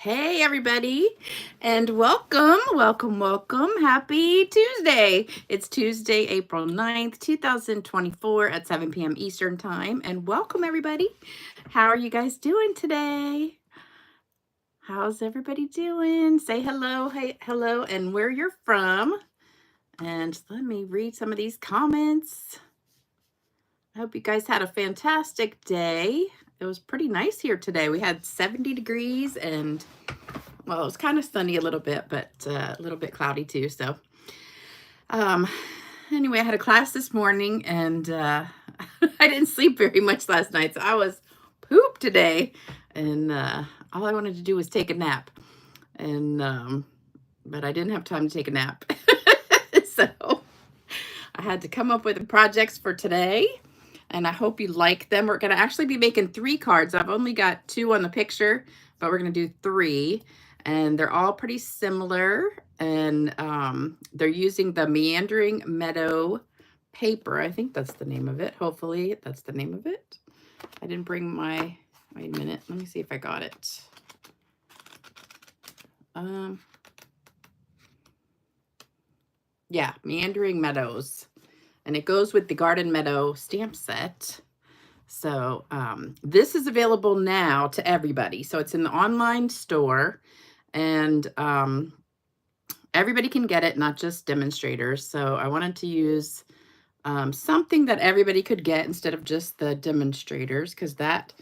Hey everybody, and welcome. Happy Tuesday. It's Tuesday, April 9th, 2024 at 7 p.m. Eastern Time. And welcome everybody. How are you guys doing today? How's everybody doing? Say hello, hey, hello, and where you're from. And let me read some of these comments. I hope you guys had a fantastic day. It was pretty nice here today. We had 70 degrees and well, it was kind of sunny a little bit, but a little bit cloudy too. So um, anyway, I had a class this morning and I didn't sleep very much last night. So I was pooped today and all I wanted to do was take a nap. And but I didn't have time to take a nap. So I had to come up with projects for today. And I hope you like them. We're going to actually be making 3 cards. I've only got 2 on the picture, but we're going to do 3. And they're all pretty similar. And they're using the Meandering Meadow paper. I think that's the name of it. Hopefully that's the name of it. I didn't bring my, wait a minute. Let me see if I got it. Yeah, Meandering Meadows. And it goes with the Garden Meadow stamp set. So this is available now to everybody. So it's in the online store and everybody can get it, not just demonstrators. So I wanted to use something that everybody could get instead of just the demonstrators, because that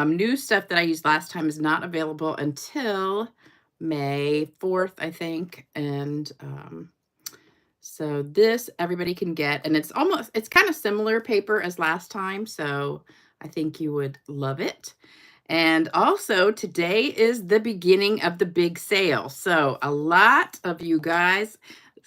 new stuff that I used last time is not available until May 4th, I think. And so this everybody can get, and it's kind of similar paper as last time. So I think you would love it. And also today is the beginning of the big sale. So a lot of you guys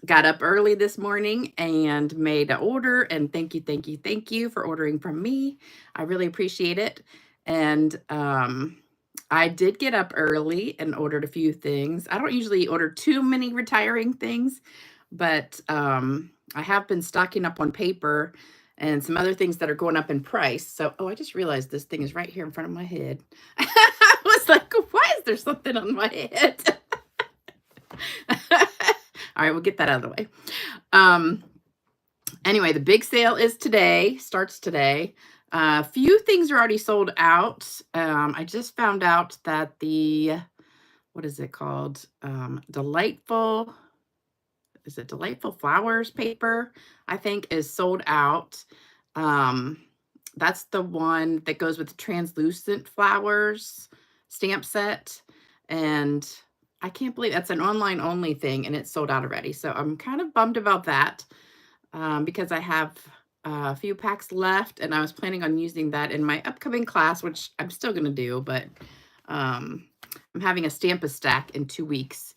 got up early this morning and made an order, and thank you for ordering from me. I really appreciate it. And I did get up early and ordered a few things. I don't usually order too many retiring things, but I have been stocking up on paper and some other things that are going up in price. So, oh, I just realized this thing is right here in front of my head. I was like, why is there something on my head? All right, we'll get that out of the way. Anyway, the big sale is today, starts today. A few things are already sold out. I just found out that what is it called? Delightful Flowers paper, I think, is sold out. That's the one that goes with the translucent flowers stamp set. And I can't believe that's an online only thing and it's sold out already. So I'm kind of bummed about that because I have a few packs left and I was planning on using that in my upcoming class, which I'm still going to do, but I'm having a Stamp-a-Stack in 2 weeks.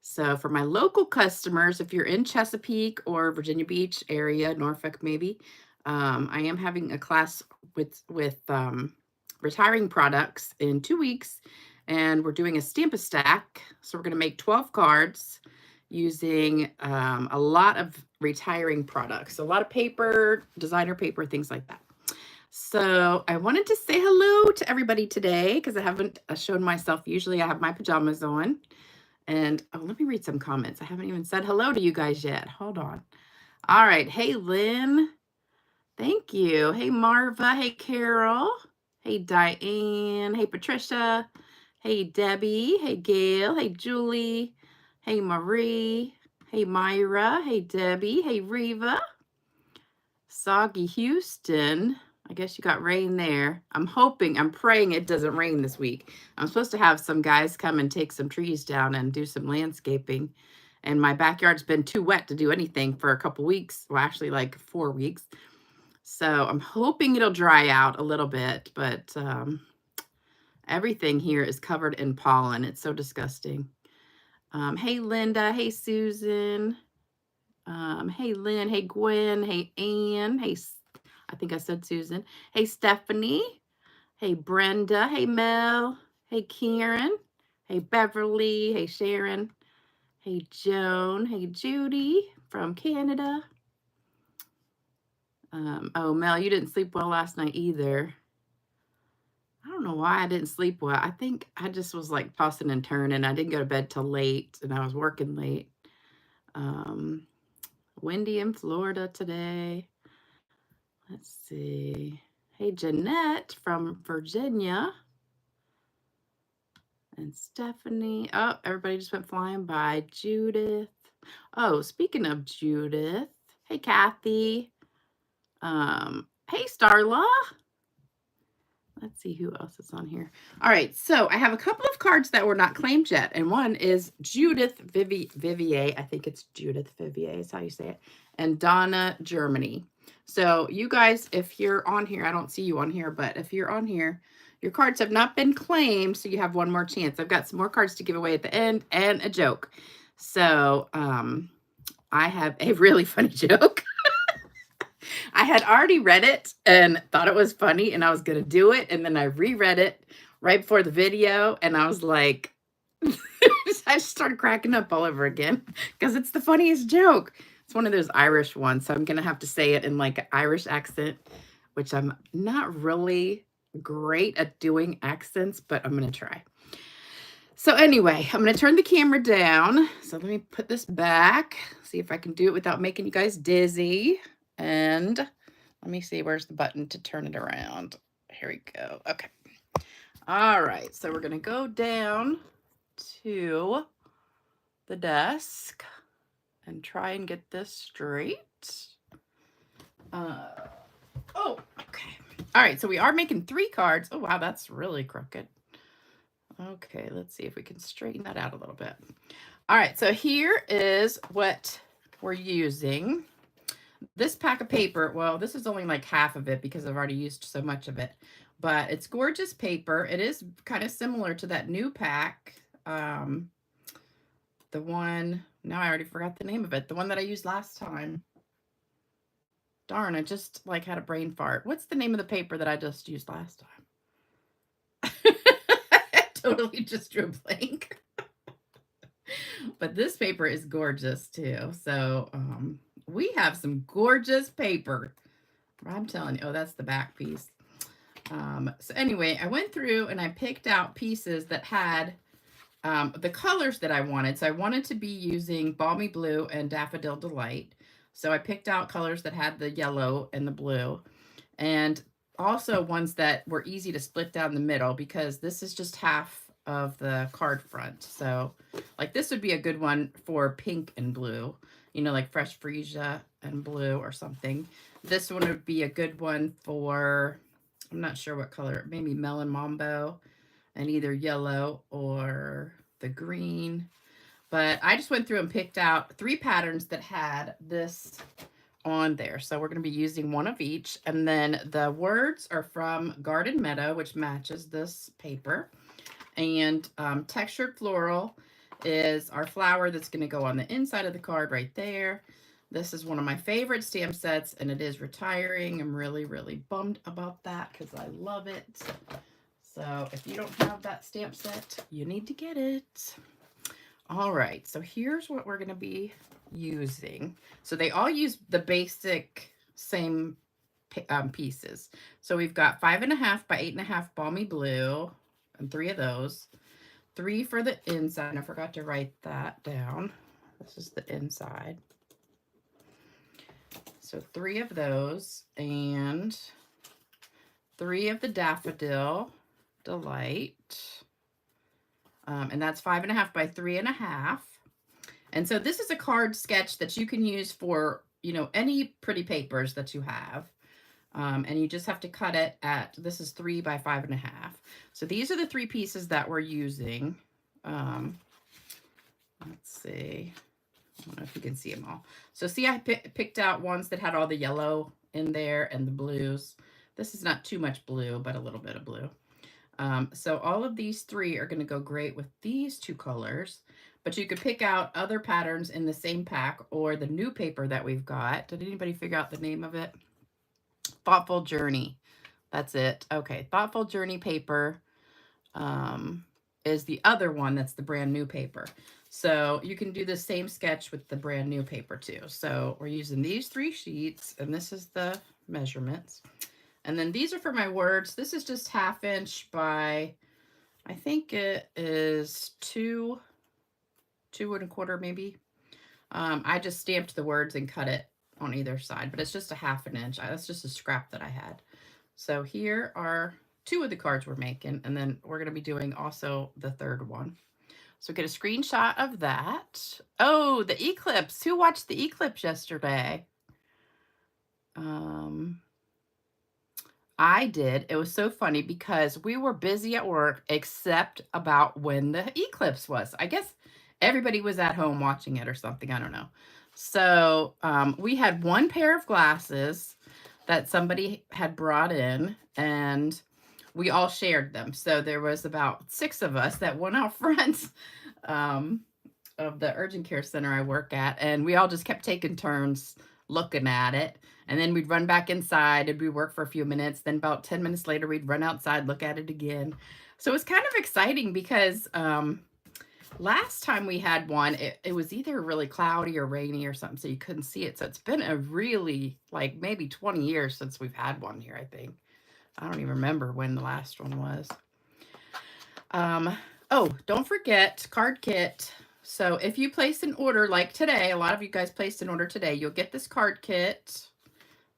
So for my local customers, if you're in Chesapeake or Virginia Beach area, Norfolk maybe, I am having a class with retiring products in 2 weeks, and we're doing a Stamp-a-Stack. So we're going to make 12 cards using a lot of retiring products, a lot of paper, designer paper, things like that. So I wanted to say hello to everybody today because I haven't shown myself. Usually I have my pajamas on. And oh, let me read some comments. I haven't even said hello to you guys yet. Hold on. All right. Hey, Lynn. Thank you. Hey, Marva. Hey, Carol. Hey, Diane. Hey, Patricia. Hey, Debbie. Hey, Gail. Hey, Julie. Hey, Marie. Hey, Myra. Hey, Debbie. Hey, Reva. Soggy Houston. I guess you got rain there. I'm praying it doesn't rain this week. I'm supposed to have some guys come and take some trees down and do some landscaping. And my backyard's been too wet to do anything for a couple weeks. Well, actually like 4 weeks. So I'm hoping it'll dry out a little bit, but everything here is covered in pollen. It's so disgusting. Hey, Linda. Hey, Susan. Hey, Lynn. Hey, Gwen. Hey, Ann. Hey, I think I said Susan. Hey, Stephanie. Hey, Brenda. Hey, Mel. Hey, Karen. Hey, Beverly. Hey, Sharon. Hey, Joan. Hey, Judy from Canada. Oh, Mel, you didn't sleep well last night either. I don't know why I didn't sleep well. I think I just was like tossing and turning. I didn't go to bed till late and I was working late. Windy in Florida today. Let's see. Hey, Jeanette from Virginia. And Stephanie. Oh, everybody just went flying by. Judith. Oh, speaking of Judith. Hey, Kathy. Hey, Starla. Let's see who else is on here. All right, so I have a couple of cards that were not claimed yet, and one is Judith Vivier. I think it's Judith Vivier is how you say it, and Donna Germany. So you guys, if you're on here, I don't see you on here, but if you're on here, your cards have not been claimed, so you have one more chance. I've got some more cards to give away at the end and a joke. So I have a really funny joke. I had already read it and thought it was funny and I was going to do it. And then I reread it right before the video. And I was like, I just started cracking up all over again because it's the funniest joke. It's one of those Irish ones. So I'm going to have to say it in like an Irish accent, which I'm not really great at doing accents, but I'm going to try. So anyway, I'm going to turn the camera down. So let me put this back, see if I can do it without making you guys dizzy. And let me see, where's the button to turn it around? Here we go. Okay. All right. So we're going to go down to the desk and try and get this straight. Oh, okay. All right. So we are making 3 cards. Oh, wow. That's really crooked. Okay. Let's see if we can straighten that out a little bit. All right. So here is what we're using. This pack of paper, well, this is only like half of it because I've already used so much of it, but it's gorgeous paper. It is kind of similar to that new pack. The one, now I already forgot the name of it. The one that I used last time. Darn, I just like had a brain fart. What's the name of the paper that I just used last time? I totally just drew a blank. But this paper is gorgeous too. So, we have some gorgeous paper. I'm telling you. Oh, that's the back piece. So anyway, I went through and I picked out pieces that had the colors that I wanted. So I wanted to be using Balmy Blue and Daffodil Delight. So I picked out colors that had the yellow and the blue. And also ones that were easy to split down the middle because this is just half of the card front. So like this would be a good one for pink and blue. You know, like Fresh Freesia and blue or something. This one would be a good one for, I'm not sure what color, maybe Melon Mambo and either yellow or the green. But I just went through and picked out 3 patterns that had this on there. So we're going to be using one of each. And then the words are from Garden Meadow, which matches this paper. And Textured Floral is our flower that's going to go on the inside of the card right there. This is one of my favorite stamp sets, and it is retiring. I'm really, really bummed about that because I love it. So if you don't have that stamp set, you need to get it. All right, so here's what we're going to be using. So they all use the basic same pieces. So we've got 5.5 by 8.5 Balmy Blue, and 3 of those. 3 for the inside. I forgot to write that down. This is the inside. So 3 of those and 3 of the Daffodil Delight. And that's 5.5 by 3.5. And so this is a card sketch that you can use for, you know, any pretty papers that you have. And you just have to cut it at, this is 3 by 5.5. So these are the 3 pieces that we're using. Let's see. I don't know if you can see them all. So see, I picked out ones that had all the yellow in there and the blues. This is not too much blue, but a little bit of blue. So all of these 3 are going to go great with these 2 colors. But you could pick out other patterns in the same pack or the new paper that we've got. Did anybody figure out the name of it? Thoughtful Journey. That's it. Okay. Thoughtful Journey paper is the other one. That's the brand new paper. So you can do the same sketch with the brand new paper too. So we're using these 3 sheets, and this is the measurements. And then these are for my words. This is just 1/2 inch by, I think it is 2 1/4 maybe. I just stamped the words and cut it on either side, but it's just a 1/2 inch. That's just a scrap that I had. So here are 2 of the cards we're making, and then we're going to be doing also the 3rd one. So get a screenshot of that. Oh, the eclipse. Who watched the eclipse yesterday? I did. It was so funny because we were busy at work except about when the eclipse was. I guess everybody was at home watching it or something. I don't know. So we had one pair of glasses that somebody had brought in, and we all shared them. So there was about 6 of us that went out front of the urgent care center I work at, and we all just kept taking turns looking at it. And then we'd run back inside and we'd work for a few minutes. Then about 10 minutes later, we'd run outside, look at it again. So it was kind of exciting because last time we had one, it was either really cloudy or rainy or something, so you couldn't see it. So it's been a really, like, maybe 20 years since we've had one here, I think. I don't even remember when the last one was. Oh, don't forget, card kit. So if you place an order like today, a lot of you guys placed an order today, you'll get this card kit.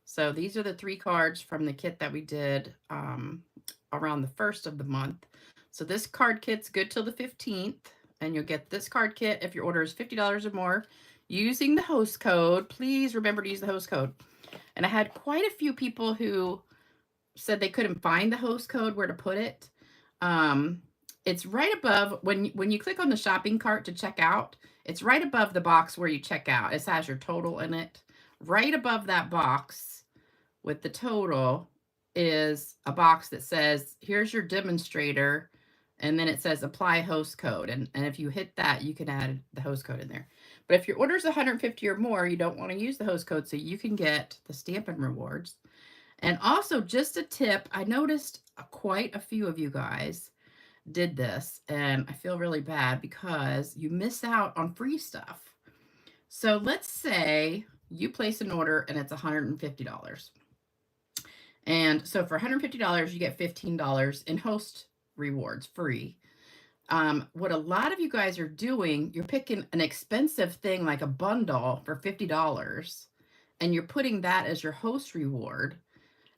So these are the 3 cards from the kit that we did around the 1st of the month. So this card kit's good till the 15th, and you'll get this card kit if your order is $50 or more using the host code. Please remember to use the host code. And I had quite a few people who said they couldn't find the host code, where to put it. It's right above, when you click on the shopping cart to check out, it's right above the box where you check out. It has your total in it. Right above that box with the total is a box that says, here's your demonstrator, and then it says apply host code. And if you hit that, you can add the host code in there. But if your order is 150 or more, you don't want to use the host code, so you can get the Stampin' Rewards. And also, just a tip, I noticed quite a few of you guys did this, and I feel really bad because you miss out on free stuff. So let's say you place an order and it's $150. And so for $150, you get $15 in host rewards free. What a lot of you guys are doing, you're picking an expensive thing like a bundle for $50, and you're putting that as your host reward,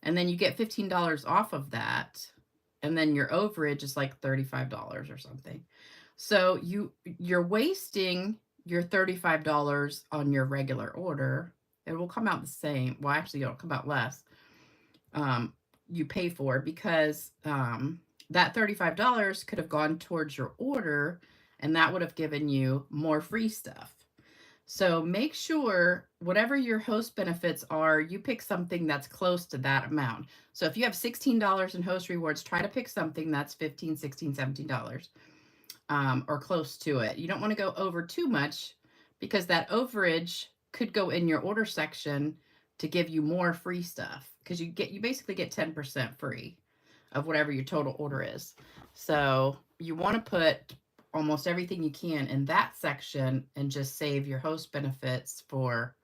and then you get $15 off of that, and then your overage is like $35 or something. So you're wasting your $35 on your regular order. It will come out the same. Well, actually, it'll come out less. You pay for, because that $35 could have gone towards your order, and that would have given you more free stuff. So make sure whatever your host benefits are, you pick something that's close to that amount. So if you have $16 in host rewards, try to pick something that's $15, $16, $17 or close to it. You don't want to go over too much, because that overage could go in your order section to give you more free stuff, because you basically get 10% free of whatever your total order is. So you want to put almost everything you can in that section and just save your host benefits for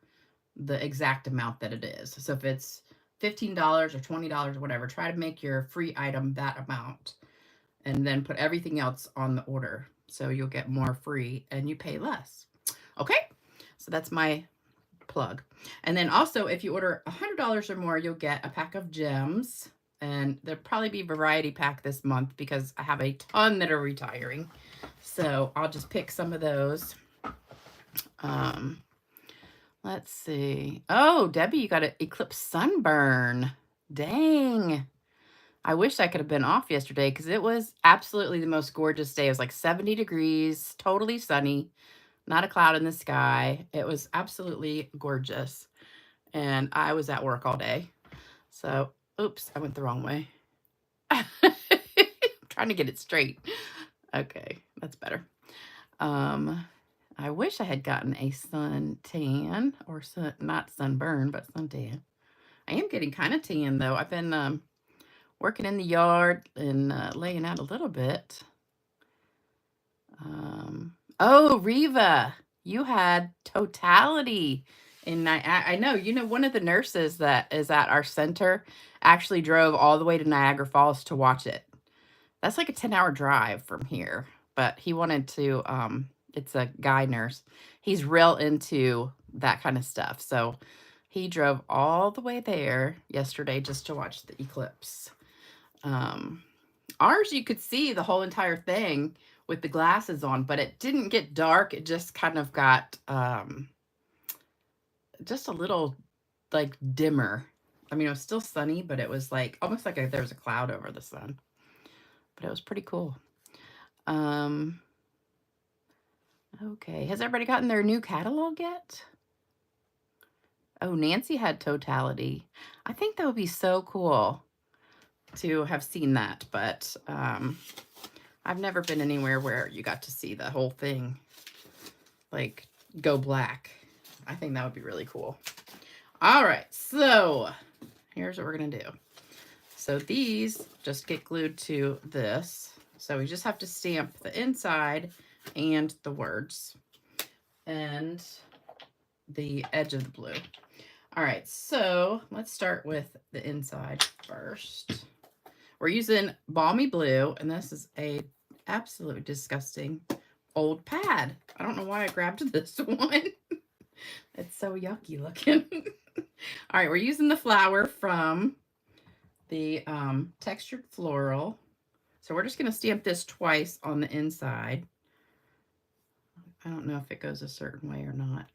the exact amount that it is. So if it's $15 or $20 or whatever, try to make your free item that amount, and then put everything else on the order, so you'll get more free and you pay less. Okay, so that's my plug. And then also, if you order $100 or more, you'll get a pack of gems, and there'll probably be a variety pack this month because I have a ton that are retiring. So I'll just pick some of those. Let's see. Oh, Debbie, you got an eclipse sunburn. Dang. I wish I could have been off yesterday, because it was absolutely the most gorgeous day. It was like 70 degrees, totally sunny, not a cloud in the sky. It was absolutely gorgeous. And I was at work all day. So, oops, I went the wrong way. I'm trying to get it straight. Okay, that's better. I wish I had gotten a sun tan, or not sunburn, but suntan. I am getting kind of tan, though. I've been working in the yard and laying out a little bit. Oh, Reva, you had totality And I know, you know, one of the nurses that is at our center actually drove all the way to Niagara Falls to watch it. That's like a 10-hour drive from here, but he wanted to, it's a guy nurse. He's real into that kind of stuff. So he drove all the way there yesterday just to watch the eclipse. Ours, you could see the whole entire thing with the glasses on, but it didn't get dark. It just kind of got, just a little like dimmer. I mean, it was still sunny, but it was like almost like there was a cloud over the sun. But it was pretty cool. Okay, has everybody gotten their new catalog yet? Oh, Nancy had Totality. I think that would be so cool to have seen that, but I've never been anywhere where you got to see the whole thing like go black. I think that would be really cool. All right, so here's what we're gonna do. So these just get glued to this. So we just have to stamp the inside and the words and the edge of the blue. All right, so let's start with the inside first. We're using Balmy Blue, and this is a absolutely disgusting old pad. I don't know why I grabbed this one. It's so yucky looking. All right, we're using the flower from the Textured Floral. So we're just going to stamp this twice on the inside. I don't know if it goes a certain way or not.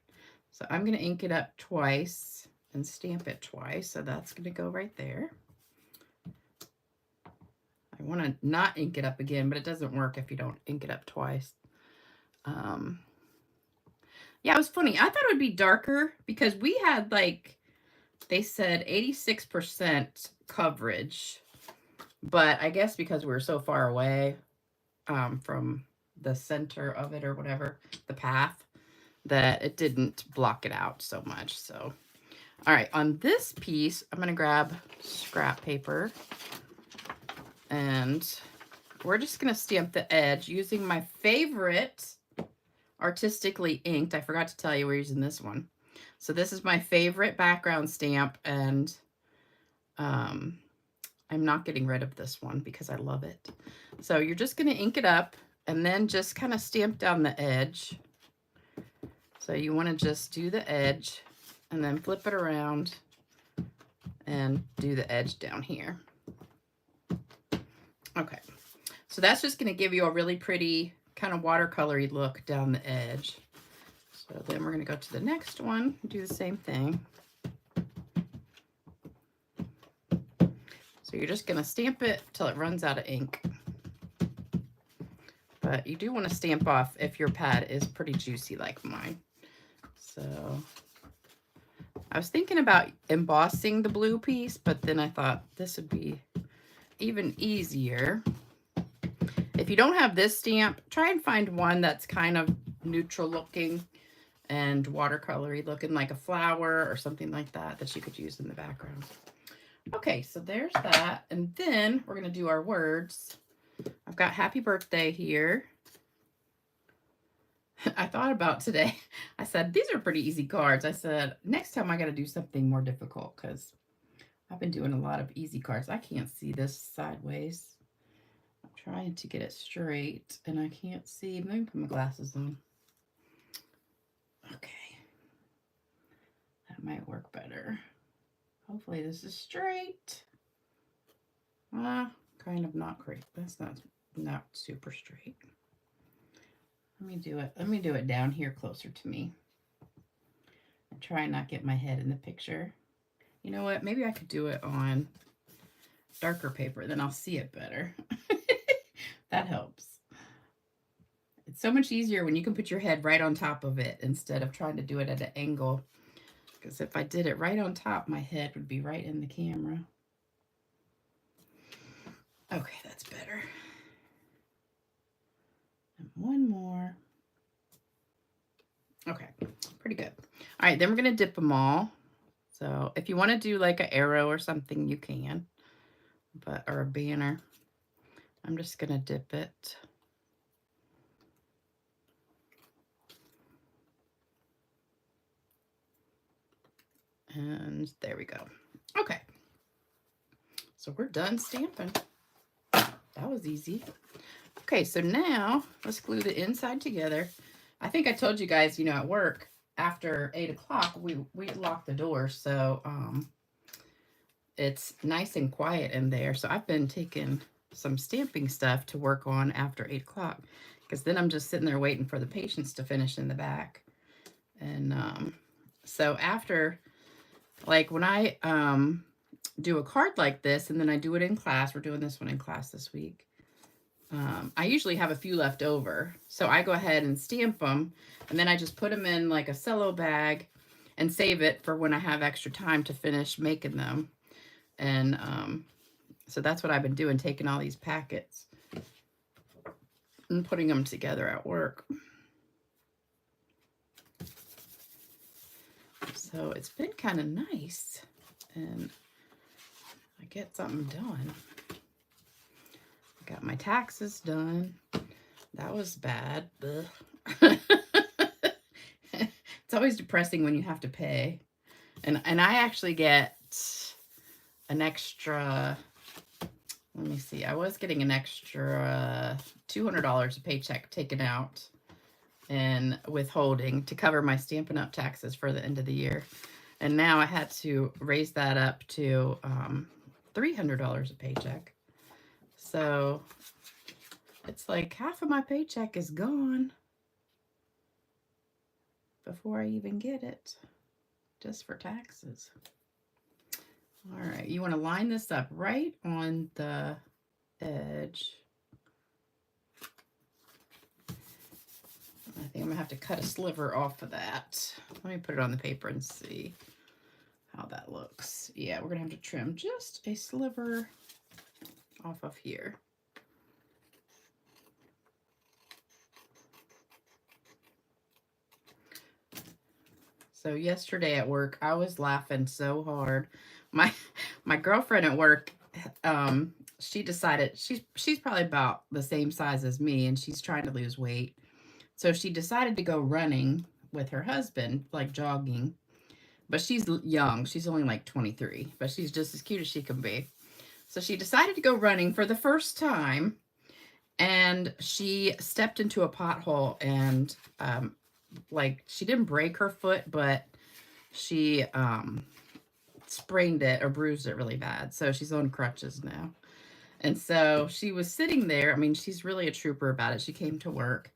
So I'm going to ink it up twice and stamp it twice. So that's going to go right there. I want to not ink it up again, but it doesn't work if you don't ink it up twice. Yeah, it was funny. I thought it would be darker because we had like, they said 86% coverage. But I guess because we were so far away from the center of it or whatever, the path, that it didn't block it out so much. So, all right, on this piece, I'm going to grab scrap paper. And we're just going to stamp the edge using my favorite Artistically inked. I forgot to tell you we're using this one. So this is my favorite background stamp, and I'm not getting rid of this one because I love it. So you're just going to ink it up and then just kind of stamp down the edge. So you want to just do the edge and then flip it around and do the edge down here. Okay, so that's just going to give you a really pretty kind of watercolory look down the edge. So then we're going to go to the next one and do the same thing. So you're just going to stamp it till it runs out of ink. But you do want to stamp off if your pad is pretty juicy like mine. So I was thinking about embossing the blue piece, but then I thought this would be even easier. If you don't have this stamp, try and find one that's kind of neutral looking and watercolory looking, like a flower or something like that that you could use in the background. Okay, so there's that. And then we're going to do our words. I've got happy birthday here. I thought about today. I said, these are pretty easy cards. I said, next time I got to do something more difficult because I've been doing a lot of easy cards. I can't see this sideways. I'm trying to get it straight and I can't see. Let me put my glasses on. Okay. That might work better. Hopefully this is straight. Kind of not great. That's not super straight. Let me do it. Let me do it down here closer to me. And try and not get my head in the picture. You know what? Maybe I could do it on darker paper. Then I'll see it better. That helps. It's so much easier when you can put your head right on top of it instead of trying to do it at an angle. Because if I did it right on top, my head would be right in the camera. Okay, that's better. And one more. Okay, pretty good. All right, then we're going to dip them all. So if you want to do like an arrow or something, you can. Or a banner. I'm just going to dip it. And there we go. Okay. So we're done stamping. That was easy. Okay, so now let's glue the inside together. I think I told you guys, you know, at work, after 8 o'clock, we lock the door. So it's nice and quiet in there. So I've been taking some stamping stuff to work on after 8 o'clock, because then I'm just sitting there waiting for the patients to finish in the back. And so after, like when I do a card like this and then I do it in class, we're doing this one in class this week, I usually have a few left over. So I go ahead and stamp them, and then I just put them in like a cello bag and save it for when I have extra time to finish making them. And so that's what I've been doing, taking all these packets and putting them together at work. So it's been kind of nice, and I get something done. I got my taxes done. That was bad. It's always depressing when you have to pay. And I actually get an extra, let me see, I was getting an extra $200 a paycheck taken out and withholding to cover my Stampin' Up! Taxes for the end of the year. And now I had to raise that up to $300 a paycheck. So it's like half of my paycheck is gone before I even get it, just for taxes. All right, you want to line this up right on the edge. I think I'm gonna have to cut a sliver off of that. Let me put it on the paper and see how that looks. Yeah, we're gonna have to trim just a sliver off of here. So yesterday at work, I was laughing so hard. My girlfriend at work, she decided she's probably about the same size as me, and she's trying to lose weight. So she decided to go running with her husband, like jogging. But she's young. She's only like 23, but she's just as cute as she can be. So she decided to go running for the first time, and she stepped into a pothole, and like she didn't break her foot, but she sprained it or bruised it really bad. So she's on crutches now. And so she was sitting there. I mean, she's really a trooper about it. She came to work,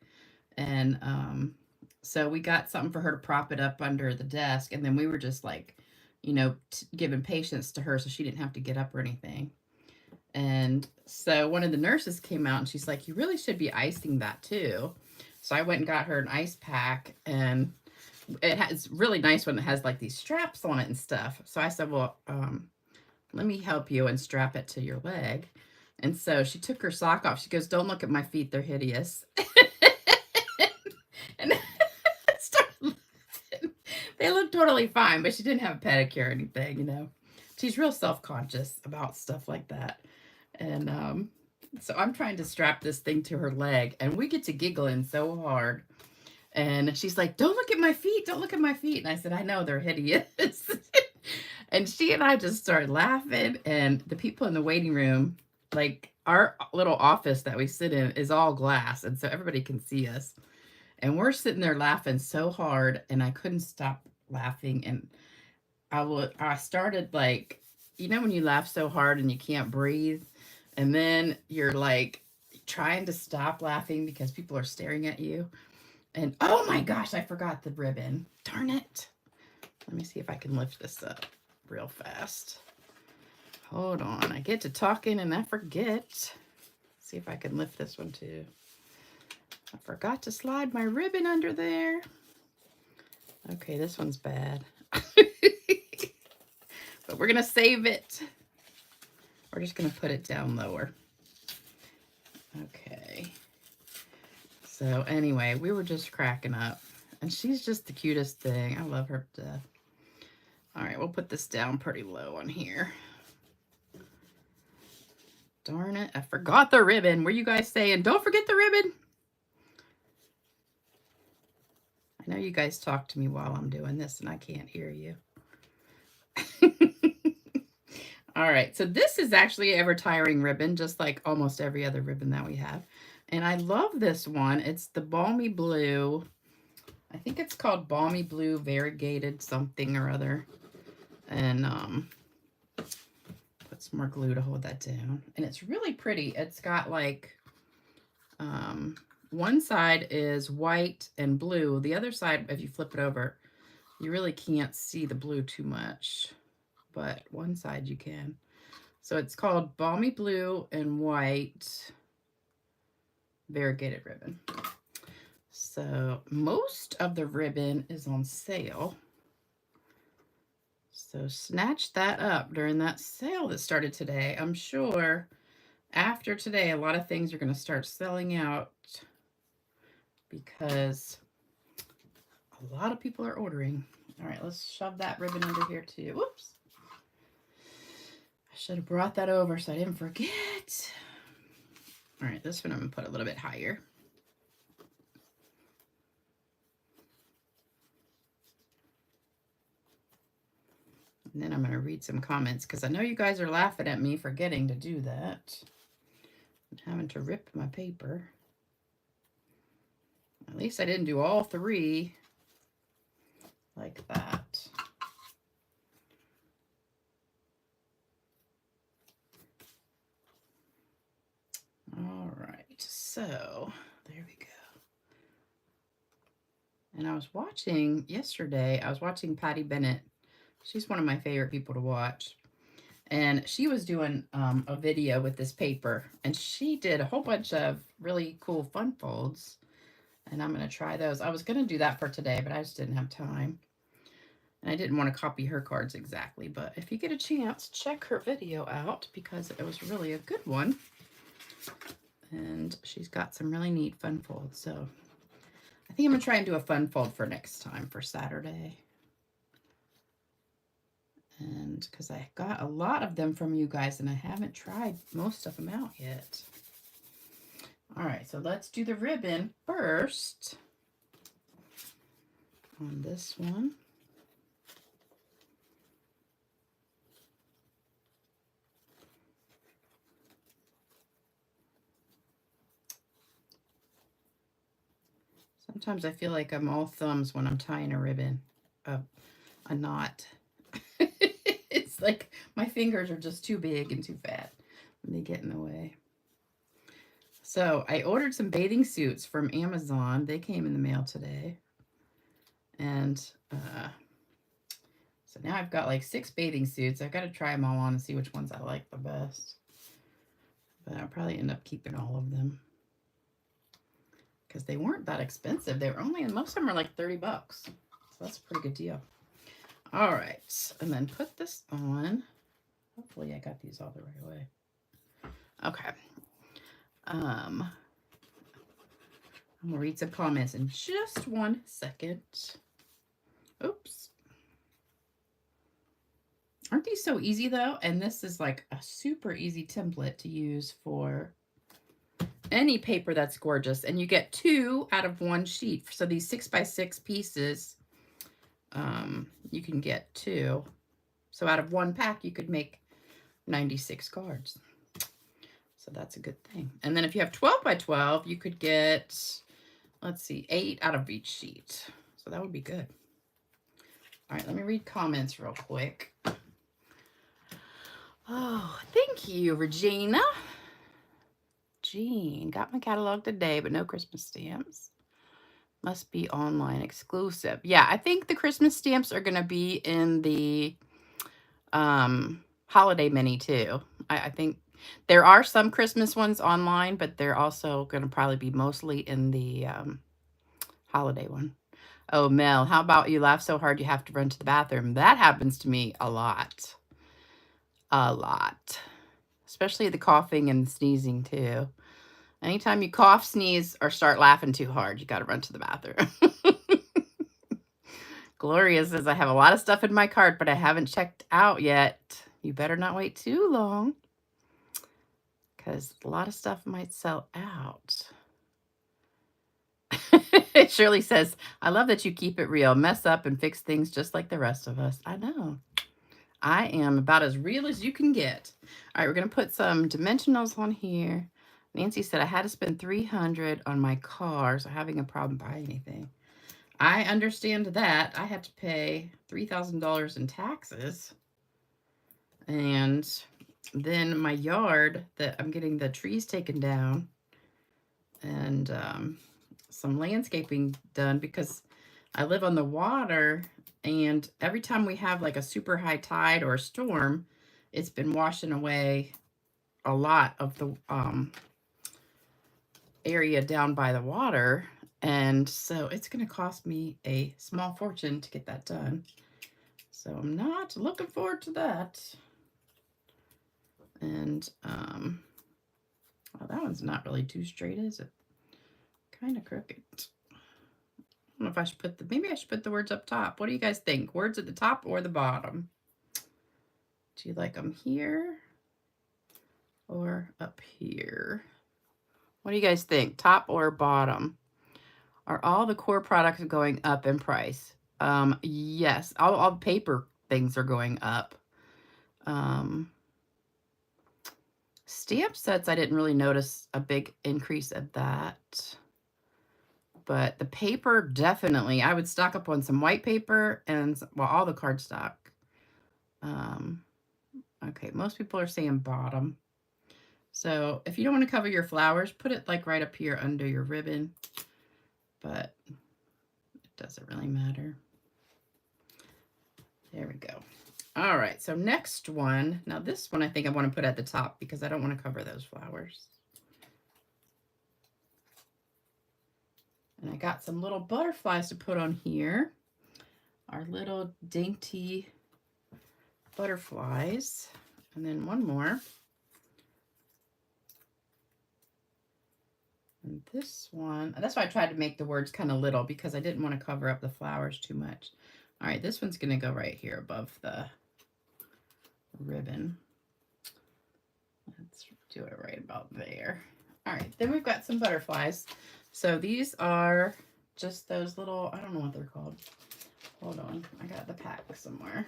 and so we got something for her to prop it up under the desk, and then we were just like, you know, giving patience to her so she didn't have to get up or anything. And so one of the nurses came out, and she's like, you really should be icing that too. So I went and got her an ice pack, and it's really nice when it has like these straps on it and stuff. So I said, well, let me help you and strap it to your leg. And so she took her sock off. She goes, don't look at my feet. They're hideous. And they look totally fine, but she didn't have a pedicure or anything, you know. She's real self-conscious about stuff like that. And so I'm trying to strap this thing to her leg, and we get to giggling so hard. And she's like, don't look at my feet. Don't look at my feet. And I said, I know, they're hideous. And she and I just started laughing. And the people in the waiting room, like our little office that we sit in is all glass. And so everybody can see us. And we're sitting there laughing so hard, and I couldn't stop laughing. And I started like, you know, when you laugh so hard and you can't breathe, and then you're like trying to stop laughing because people are staring at you. And oh my gosh, I forgot the ribbon. Darn it. Let me see if I can lift this up real fast. Hold on. I get to talking and I forget. See if I can lift this one too. I forgot to slide my ribbon under there. Okay, this one's bad. But we're going to save it. We're just going to put it down lower. Okay. So anyway, we were just cracking up. And she's just the cutest thing. I love her to death. All right, we'll put this down pretty low on here. Darn it, I forgot the ribbon. Were you guys saying, don't forget the ribbon? I know you guys talk to me while I'm doing this and I can't hear you. All right, so this is actually a ever-tiring ribbon, just like almost every other ribbon that we have. And I love this one. It's the Balmy Blue. I think it's called Balmy Blue Variegated something or other. And put some more glue to hold that down. And it's really pretty. It's got like, one side is white and blue. The other side, if you flip it over, you really can't see the blue too much, but one side you can. So it's called Balmy Blue and White Variegated Ribbon. So most of the ribbon is on sale. So snatch that up during that sale that started today. I'm sure after today, a lot of things are going to start selling out because a lot of people are ordering. All right, let's shove that ribbon under here too. Whoops. I should have brought that over so I didn't forget. All right, this one I'm going to put a little bit higher. And then I'm going to read some comments because I know you guys are laughing at me forgetting to do that. I'm having to rip my paper. At least I didn't do all three like that. All right, so there we go. And I was watching yesterday, I was watching Patty Bennett. She's one of my favorite people to watch. And she was doing a video with this paper. And she did a whole bunch of really cool fun folds. And I'm going to try those. I was going to do that for today, but I just didn't have time. And I didn't want to copy her cards exactly. But if you get a chance, check her video out because it was really a good one. And she's got some really neat fun folds. So I think I'm going to try and do a fun fold for next time for Saturday. And because I got a lot of them from you guys and I haven't tried most of them out yet. All right, so let's do the ribbon first on this one. Sometimes I feel like I'm all thumbs when I'm tying a ribbon, a knot. It's like my fingers are just too big and too fat and they get in the way. So I ordered some bathing suits from Amazon. They came in the mail today. And so now I've got like 6 bathing suits. I've got to try them all on and see which ones I like the best. But I'll probably end up keeping all of them. Because they weren't that expensive. They were only, most of them are like 30 bucks. So that's a pretty good deal. All right, and then put this on. Hopefully I got these all the right way. Okay. I'm gonna read some comments in just 1 second. Oops. Aren't these so easy though? And this is like a super easy template to use for any paper that's gorgeous. And you get 2 out of 1 sheet. So these 6x6 pieces, you can get 2. So out of 1 pack, you could make 96 cards. So that's a good thing. And then if you have 12 by 12, you could get, let's see, 8 out of each sheet. So that would be good. All right, let me read comments real quick. Oh, thank you, Regina. Jean, got my catalog today, but no Christmas stamps. Must be online exclusive. Yeah, I think the Christmas stamps are going to be in the holiday mini too. I think there are some Christmas ones online, but they're also going to probably be mostly in the holiday one. Oh, Mel, how about you laugh so hard you have to run to the bathroom? That happens to me a lot. A lot. Especially the coughing and sneezing too. Anytime you cough, sneeze, or start laughing too hard, you got to run to the bathroom. Gloria says, I have a lot of stuff in my cart, but I haven't checked out yet. You better not wait too long because a lot of stuff might sell out. Shirley says, I love that you keep it real. Mess up and fix things just like the rest of us. I know. I am about as real as you can get. All right, we're going to put some dimensionals on here. Nancy said I had to spend $300 on my car, so having a problem buying anything. I understand that. I had to pay $3,000 in taxes. And then my yard, that I'm getting the trees taken down and some landscaping done because I live on the water, and every time we have like a super high tide or a storm, it's been washing away a lot of the area down by the water. And so it's going to cost me a small fortune to get that done. So I'm not looking forward to that. And well, that one's not really too straight, is it? Kind of crooked. I don't know if I should put maybe I should put the words up top. What do you guys think? Words at the top or the bottom? Do you like them here or up here? What do you guys think? Top or bottom? Are all the core products going up in price? Yes, all paper things are going up. Stamp sets, I didn't really notice a big increase of that. But the paper, definitely. I would stock up on some white paper and, well, all the cardstock. Okay, most people are saying bottom. So if you don't want to cover your flowers, put it like right up here under your ribbon. But it doesn't really matter. There we go. All right, so next one. Now this one I think I want to put at the top because I don't want to cover those flowers. And I got some little butterflies to put on here. Our little dainty butterflies. And then one more. And this one, that's why I tried to make the words kind of little because I didn't want to cover up the flowers too much. All right, this one's going to go right here above the ribbon. Let's do it right about there. All right, then we've got some butterflies. So these are just those little, I don't know what they're called. Hold on, I got the pack somewhere.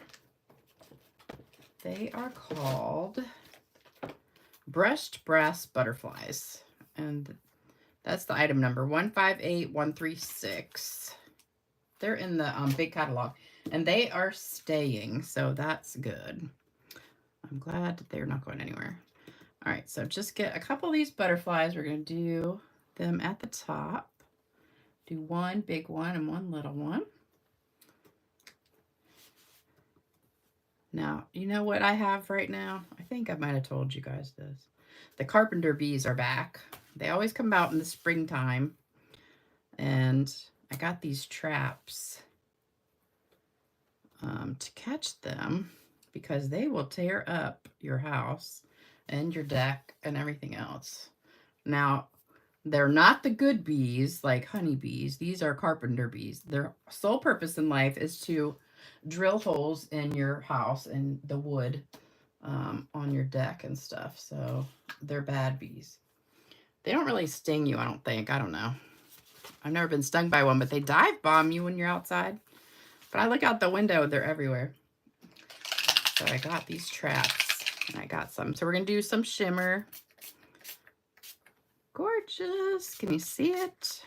They are called brushed brass butterflies. And that's the item number 158136. They're in the big catalog, and they are staying, so that's good. I'm glad that they're not going anywhere. All right, so just get a couple of these butterflies. We're going to do them at the top. Do one big one and one little one. Now, you know what I have right now? I think I might have told you guys this. The carpenter bees are back. They always come out in the springtime. And I got these traps to catch them because they will tear up your house and your deck and everything else. Now, they're not the good bees like honeybees. These are carpenter bees. Their sole purpose in life is to drill holes in your house and the wood on your deck and stuff. So they're bad bees. They don't really sting you, I don't think. I don't know. I've never been stung by one, but they dive bomb you when you're outside. But I look out the window, they're everywhere. So I got these traps, and I got some. So we're going to do some shimmer. Gorgeous. Can you see it?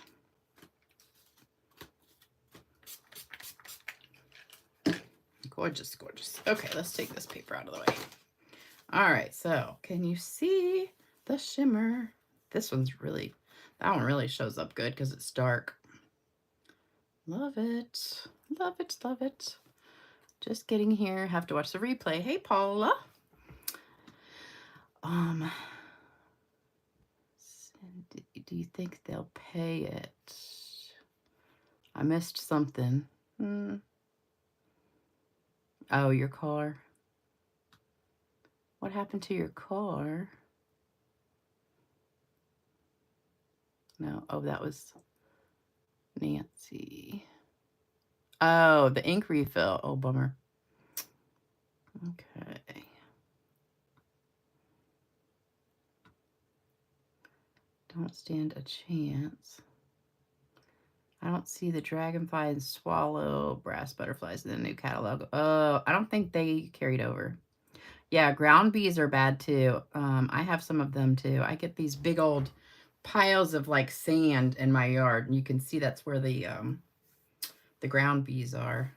Gorgeous, gorgeous. Okay, let's take this paper out of the way. All right, so can you see the shimmer? This one's really, that one really shows up good because it's dark. Love it. Love it, love it. Just getting here. Have to watch the replay. Hey, Paula. Do you think they'll pay it? I missed something. Oh, your car. What happened to your car? No. Oh, that was Nancy. Oh, the ink refill. Oh, bummer. Okay. Don't stand a chance. I don't see the Dragonfly and Swallow brass butterflies in the new catalog. Oh, I don't think they carried over. Yeah, ground bees are bad too. I have some of them too. I get these big old piles of like sand in my yard, and you can see that's where the ground bees are.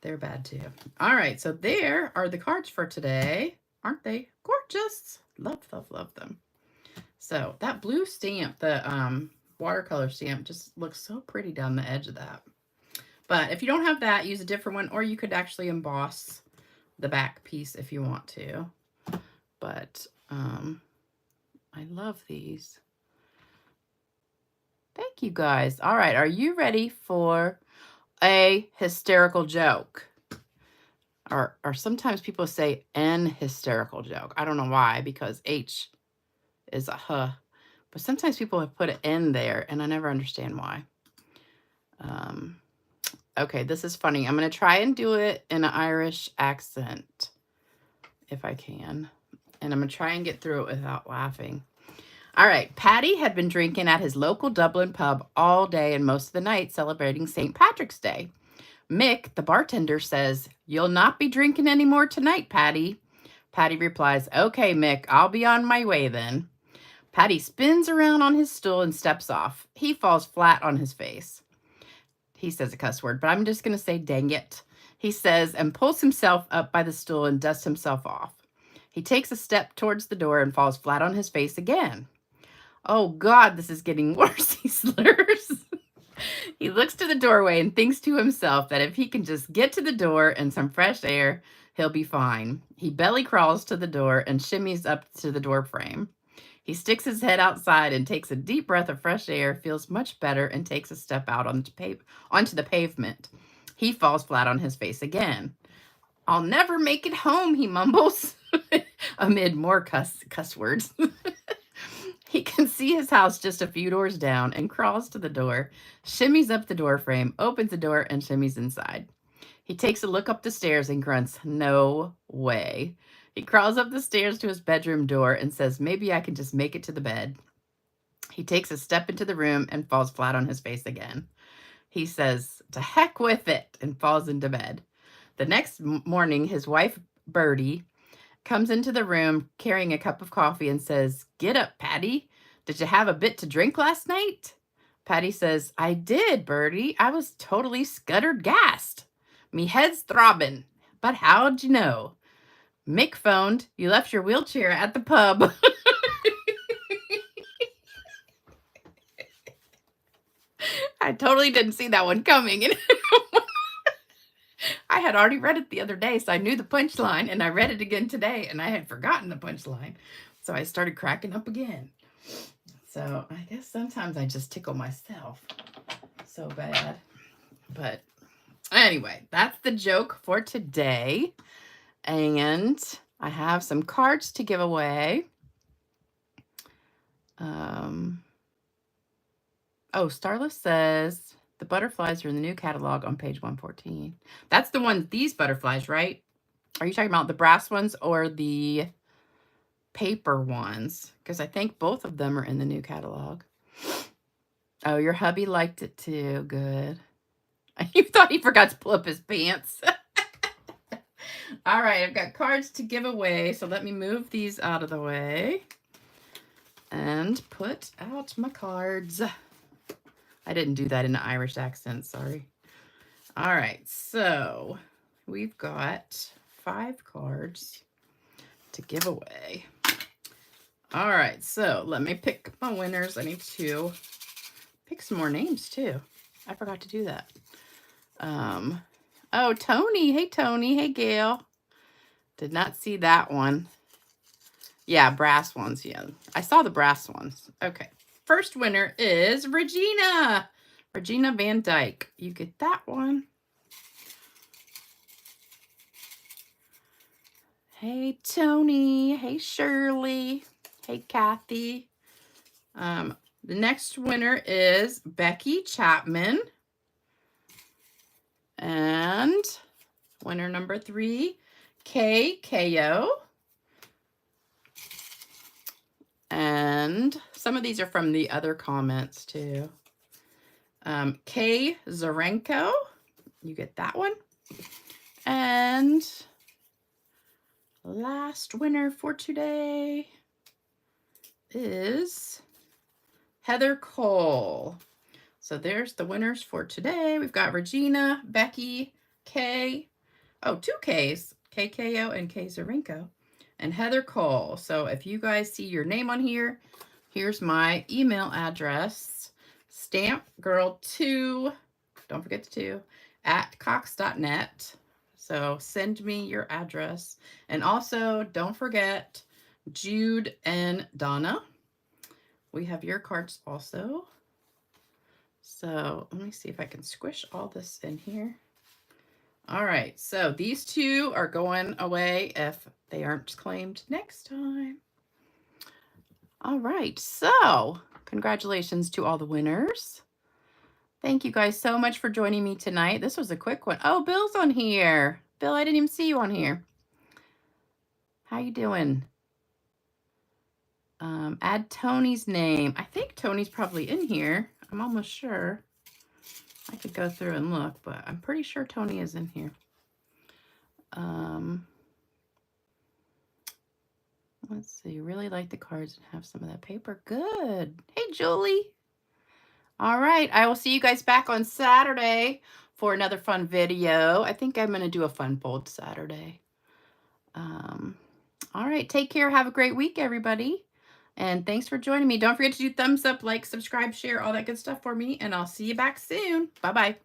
They're bad too. All right, so there are the cards for today. Aren't they gorgeous? Love, love, love them. So that blue stamp, the watercolor stamp, just looks so pretty down the edge of that. But if you don't have that, use a different one, or you could actually emboss the back piece if you want to. But I love these. Thank you guys. All right, are you ready for a hysterical joke? Or sometimes people say an hysterical joke. I don't know why, because H is a huh. But sometimes people have put an N there, and I never understand why. Okay, this is funny. I'm going to try and do it in an Irish accent, if I can. And I'm going to try and get through it without laughing. All right, Paddy had been drinking at his local Dublin pub all day and most of the night celebrating St. Patrick's Day. Mick, the bartender, says, "You'll not be drinking anymore tonight, Paddy." Paddy replies, "Okay, Mick, I'll be on my way then." Paddy spins around on his stool and steps off. He falls flat on his face. He says a cuss word, but I'm just going to say dang it. He says, and pulls himself up by the stool and dusts himself off. He takes a step towards the door and falls flat on his face again. "Oh, God, this is getting worse," he slurs. He looks to the doorway and thinks to himself that if he can just get to the door and some fresh air, he'll be fine. He belly crawls to the door and shimmies up to the door frame. He sticks his head outside and takes a deep breath of fresh air, feels much better, and takes a step out onto the pavement. He falls flat on his face again. "I'll never make it home," he mumbles, amid more cuss words. He can see his house just a few doors down and crawls to the door, shimmies up the door frame, opens the door, and shimmies inside. He takes a look up the stairs and grunts, "No way." He crawls up the stairs to his bedroom door and says, "Maybe I can just make it to the bed." He takes a step into the room and falls flat on his face again. He says, "To heck with it," and falls into bed. The next morning, his wife, Bertie, comes into the room carrying a cup of coffee and says, "Get up, Paddy. Did you have a bit to drink last night?" Paddy says, "I did, Bertie. I was totally scuttered gassed. Me head's throbbing. But how'd you know?" "Mick phoned. You left your wheelchair at the pub." I totally didn't see that one coming. I had already read it the other day, so I knew the punchline, and I read it again today, and I had forgotten the punchline. So I started cracking up again. So I guess sometimes I just tickle myself so bad. But anyway, that's the joke for today. And I have some cards to give away. Starless says the butterflies are in the new catalog on page 114. That's the one, these butterflies, right? Are you talking about the brass ones or the paper ones? Because I think both of them are in the new catalog. Oh, your hubby liked it too. Good. You thought he forgot to pull up his pants. All right, I've got cards to give away, so let me move these out of the way and put out my cards. I didn't do that in an Irish accent, sorry. All right, so we've got 5 cards to give away. All right, so let me pick my winners. I need to pick some more names too. I forgot to do that. Oh, Tony. Hey, Tony. Hey, Gail. Did not see that one. Yeah, brass ones. Yeah, I saw the brass ones. Okay. First winner is Regina. Regina Van Dyke. You get that one. Hey, Tony. Hey, Shirley. Hey, Kathy. The next winner is Becky Chapman. And winner number 3, KO. And some of these are from the other comments too. Kay Zarenko, you get that one. And last winner for today is Heather Cole. So there's the winners for today. We've got Regina, Becky, Kay. Oh, 2 Ks, KKO and Kay Zarenko, and Heather Cole. So if you guys see your name on here, here's my email address, stampgirl2, don't forget the 2, @cox.net. So send me your address. And also, don't forget Jude and Donna. We have your cards also. So let me see if I can squish all this in here. All right, so these 2 are going away if they aren't claimed next time. All right, so congratulations to all the winners. Thank you guys so much for joining me tonight. This was a quick one. Oh, Bill's on here. Bill, I didn't even see you on here. How you doing? Add Tony's name. I think Tony's probably in here. I'm almost sure. I could go through and look, but I'm pretty sure Tony is in here. Let's see. Really like the cards and have some of that paper. Good. Hey, Julie. All right. I will see you guys back on Saturday for another fun video. I think I'm going to do a fun fold Saturday. All right. Take care. Have a great week, everybody. And thanks for joining me. Don't forget to do thumbs up, like, subscribe, share, all that good stuff for me. And I'll see you back soon. Bye-bye.